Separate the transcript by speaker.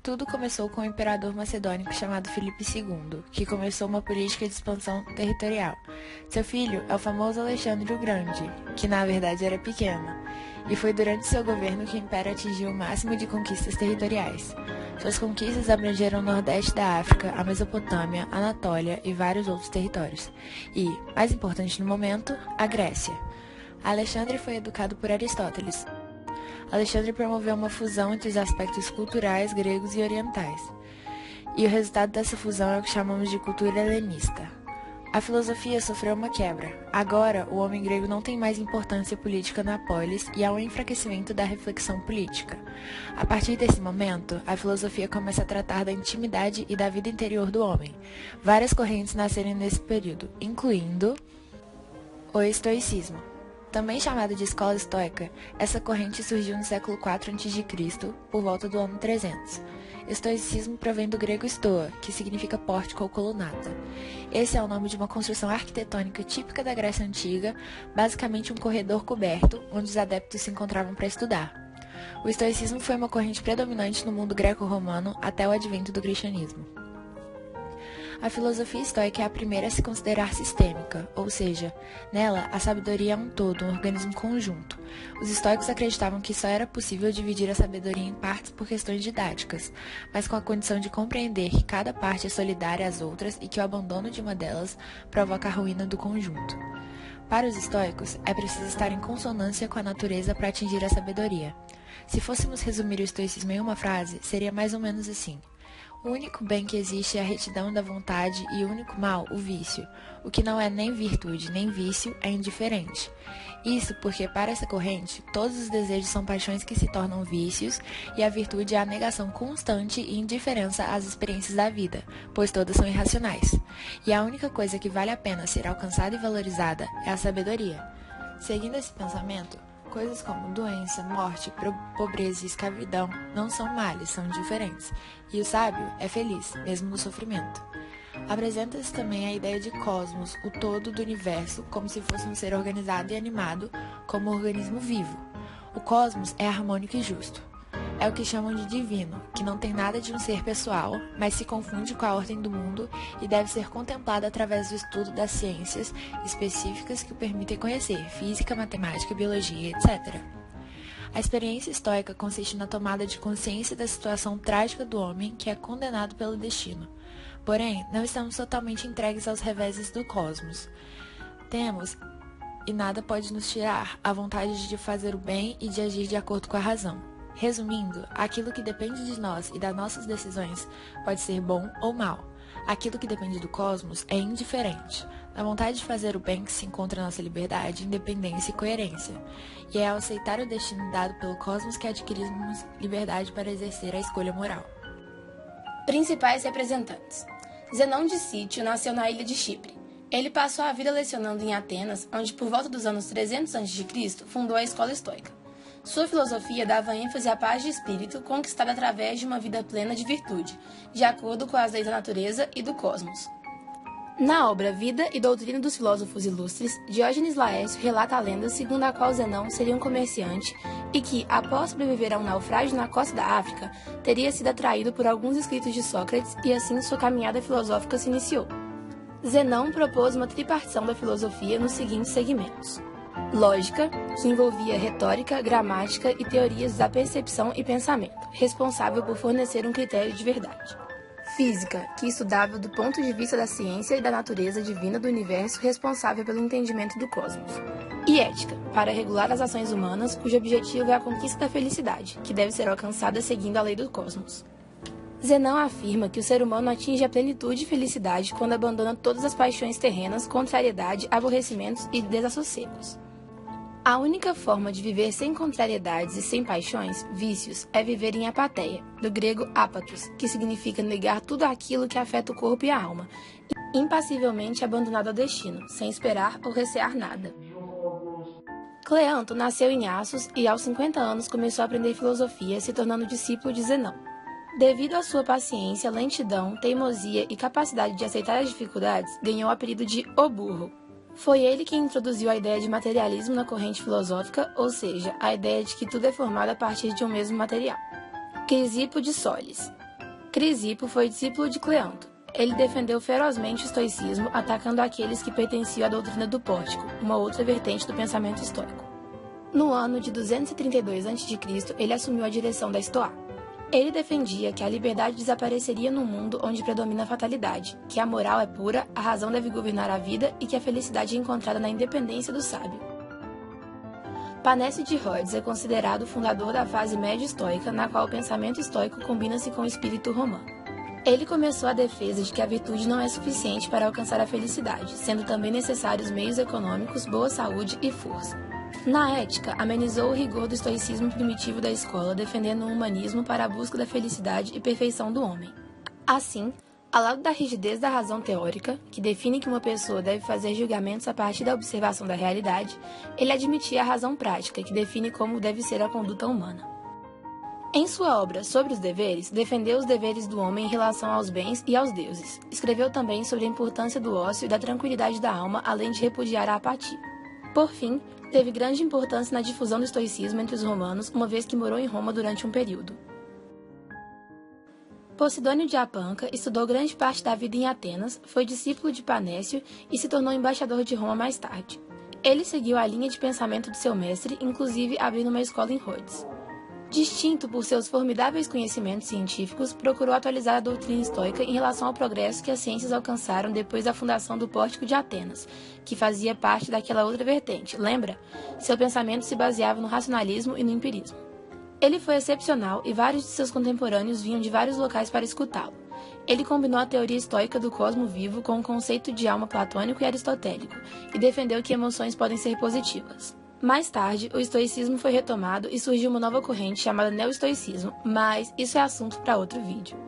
Speaker 1: Tudo começou com o imperador macedônico chamado Filipe II, que começou uma política de expansão territorial. Seu filho é o famoso Alexandre o Grande, que na verdade era pequeno, e foi durante seu governo que o império atingiu o máximo de conquistas territoriais. Suas conquistas abrangeram o nordeste da África, a Mesopotâmia, a Anatólia e vários outros territórios. E, mais importante no momento, a Grécia. Alexandre foi educado por Aristóteles. Alexandre promoveu uma fusão entre os aspectos culturais gregos e orientais, e o resultado dessa fusão é o que chamamos de cultura helenista. A filosofia sofreu uma quebra. Agora, o homem grego não tem mais importância política na polis e há um enfraquecimento da reflexão política. A partir desse momento, a filosofia começa a tratar da intimidade e da vida interior do homem. Várias correntes nasceram nesse período, incluindo o estoicismo. Também chamada de escola estoica, essa corrente surgiu no século IV a.C., por volta do ano 300. Estoicismo provém do grego stoa, que significa pórtico ou colunata. Esse é o nome de uma construção arquitetônica típica da Grécia Antiga, basicamente um corredor coberto, onde os adeptos se encontravam para estudar. O estoicismo foi uma corrente predominante no mundo greco-romano até o advento do cristianismo. A filosofia estoica é a primeira a se considerar sistêmica, ou seja, nela a sabedoria é um todo, um organismo conjunto. Os estoicos acreditavam que só era possível dividir a sabedoria em partes por questões didáticas, mas com a condição de compreender que cada parte é solidária às outras e que o abandono de uma delas provoca a ruína do conjunto. Para os estoicos, é preciso estar em consonância com a natureza para atingir a sabedoria. Se fôssemos resumir o estoicismo em uma frase, seria mais ou menos assim: o único bem que existe é a retidão da vontade e o único mal, o vício. O que não é nem virtude nem vício é indiferente. Isso porque, para essa corrente, todos os desejos são paixões que se tornam vícios e a virtude é a negação constante e indiferença às experiências da vida, pois todas são irracionais. E a única coisa que vale a pena ser alcançada e valorizada é a sabedoria. Seguindo esse pensamento, coisas como doença, morte, pobreza e escravidão não são males, são diferentes. E o sábio é feliz, mesmo no sofrimento. Apresenta-se também a ideia de cosmos, o todo do universo, como se fosse um ser organizado e animado, como um organismo vivo. O cosmos é harmônico e justo. É o que chamam de divino, que não tem nada de um ser pessoal, mas se confunde com a ordem do mundo e deve ser contemplado através do estudo das ciências específicas que o permitem conhecer, física, matemática, biologia, etc. A experiência estoica consiste na tomada de consciência da situação trágica do homem que é condenado pelo destino. Porém, não estamos totalmente entregues aos reveses do cosmos. Temos, e nada pode nos tirar, a vontade de fazer o bem e de agir de acordo com a razão. Resumindo, aquilo que depende de nós e das nossas decisões pode ser bom ou mal. Aquilo que depende do cosmos é indiferente. Na vontade de fazer o bem que se encontra nossa liberdade, independência e coerência. E é ao aceitar o destino dado pelo cosmos que adquirimos liberdade para exercer a escolha moral.
Speaker 2: Principais representantes. Zenão de Cítio nasceu na ilha de Chipre. Ele passou a vida lecionando em Atenas, onde por volta dos anos 300 a.C. fundou a escola estoica. Sua filosofia dava ênfase à paz de espírito conquistada através de uma vida plena de virtude, de acordo com as leis da natureza e do cosmos. Na obra Vida e Doutrina dos Filósofos Ilustres, Diógenes Laércio relata a lenda segundo a qual Zenão seria um comerciante e que, após sobreviver a um naufrágio na costa da África, teria sido atraído por alguns escritos de Sócrates e assim sua caminhada filosófica se iniciou. Zenão propôs uma tripartição da filosofia nos seguintes segmentos: lógica, que envolvia retórica, gramática e teorias da percepção e pensamento, responsável por fornecer um critério de verdade. Física, que estudava do ponto de vista da ciência e da natureza divina do universo, responsável pelo entendimento do cosmos. E ética, para regular as ações humanas, cujo objetivo é a conquista da felicidade, que deve ser alcançada seguindo a lei do cosmos. Zenão afirma que o ser humano atinge a plenitude e felicidade quando abandona todas as paixões terrenas, contrariedade, aborrecimentos e desassossegos. A única forma de viver sem contrariedades e sem paixões, vícios, é viver em apatheia, do grego apatos, que significa negar tudo aquilo que afeta o corpo e a alma, impassivelmente abandonado ao destino, sem esperar ou recear nada. Cleanto nasceu em Assos e aos 50 anos começou a aprender filosofia, se tornando discípulo de Zenão. Devido à sua paciência, lentidão, teimosia e capacidade de aceitar as dificuldades, ganhou o apelido de O Burro. Foi ele quem introduziu a ideia de materialismo na corrente filosófica, ou seja, a ideia de que tudo é formado a partir de um mesmo material. Crisipo de Solis. Crisipo foi discípulo de Cleanto. Ele defendeu ferozmente o estoicismo, atacando aqueles que pertenciam à doutrina do Pórtico, uma outra vertente do pensamento estoico. No ano de 232 a.C., ele assumiu a direção da Estoa. Ele defendia que a liberdade desapareceria num mundo onde predomina a fatalidade, que a moral é pura, a razão deve governar a vida e que a felicidade é encontrada na independência do sábio. Panécio de Rhodes é considerado o fundador da fase médio-estoica, na qual o pensamento estoico combina-se com o espírito romano. Ele começou a defesa de que a virtude não é suficiente para alcançar a felicidade, sendo também necessários meios econômicos, boa saúde e força. Na ética, amenizou o rigor do estoicismo primitivo da escola, defendendo o humanismo para a busca da felicidade e perfeição do homem. Assim, ao lado da rigidez da razão teórica, que define que uma pessoa deve fazer julgamentos a partir da observação da realidade, ele admitia a razão prática, que define como deve ser a conduta humana. Em sua obra Sobre os Deveres, defendeu os deveres do homem em relação aos bens e aos deuses. Escreveu também sobre a importância do ócio e da tranquilidade da alma, além de repudiar a apatia. Por fim, teve grande importância na difusão do estoicismo entre os romanos, uma vez que morou em Roma durante um período. Posidônio de Apanca estudou grande parte da vida em Atenas, foi discípulo de Panécio e se tornou embaixador de Roma mais tarde. Ele seguiu a linha de pensamento de seu mestre, inclusive abrindo uma escola em Rhodes. Distinto por seus formidáveis conhecimentos científicos, procurou atualizar a doutrina estoica em relação ao progresso que as ciências alcançaram depois da fundação do Pórtico de Atenas, que fazia parte daquela outra vertente, lembra? Seu pensamento se baseava no racionalismo e no empirismo. Ele foi excepcional e vários de seus contemporâneos vinham de vários locais para escutá-lo. Ele combinou a teoria estoica do cosmo vivo com o conceito de alma platônico e aristotélico, e defendeu que emoções podem ser positivas. Mais tarde, o estoicismo foi retomado e surgiu uma nova corrente chamada neo-estoicismo, mas isso é assunto para outro vídeo.